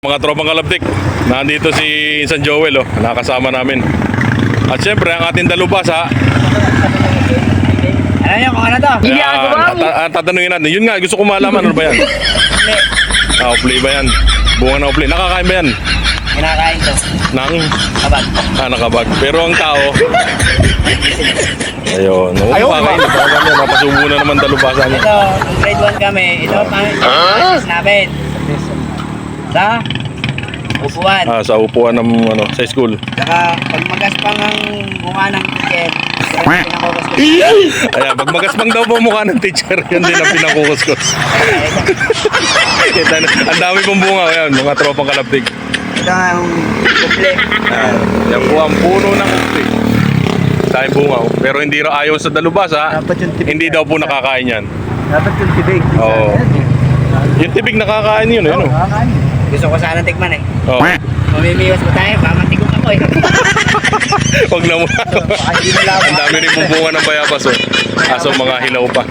Mga tropang kalaptik, nandito si San Joel, nakasama namin. At syempre, ang ating dalubhasa. Ano yun, kung ano to? Hindi ako ba? Tatanungin natin. Yun nga, gusto ko malaman, ano ba yan? Upli ba yan? Bunga na upli. Nakakain ba yan? Kinakain to. Nang? Kabag. Nakabag. Pero ang tao, ayun. Ayaw, Kumakain. Napasubo na naman dalubhasa niya. Ito, nung grade 1 kami, ito pang namin. Sa upuan. Sa upuan ng sa school. Saka pag magaspang ang mukha ng ticket, pinakukos ko. Ayan, pag magaspang daw po mukha ng teacher, yun din ang pinakukuskus. Ang dami pong bunga. Ayan, mga tropang kalaptig. Ito ang kuple. Yan po ang puno ng upli. Dahil bunga. Pero hindi raw ayaw sa dalubhasa. Dapat yung tibig. Hindi daw po nakakain yan. Dapat yung tibig. Oo. Yung tibig nakakain yun. Yun, Gusto ko sana tikman eh. Oo. Mamimiwas pa tayo, mamatigong ako eh. Huwag na muna. Ang dami rin pong bunga ng bayabas. Aso mga hilaw pa.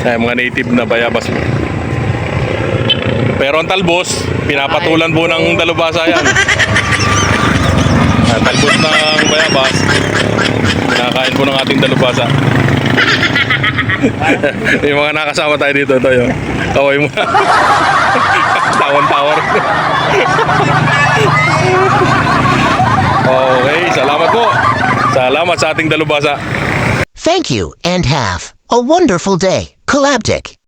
Ay, mga native na bayabas. Pero ang talbos, pinapatulan po ng dalubhasa yan. Talbos ng bayabas, pinakain po ng ating dalubhasa. Yung mga nakasama tayo dito, ito yun. Kaway mo. Tawan-tawar. Okay, salamat po. Salamat sa ating dalubhasa. Thank you and have a wonderful day. Collabtic.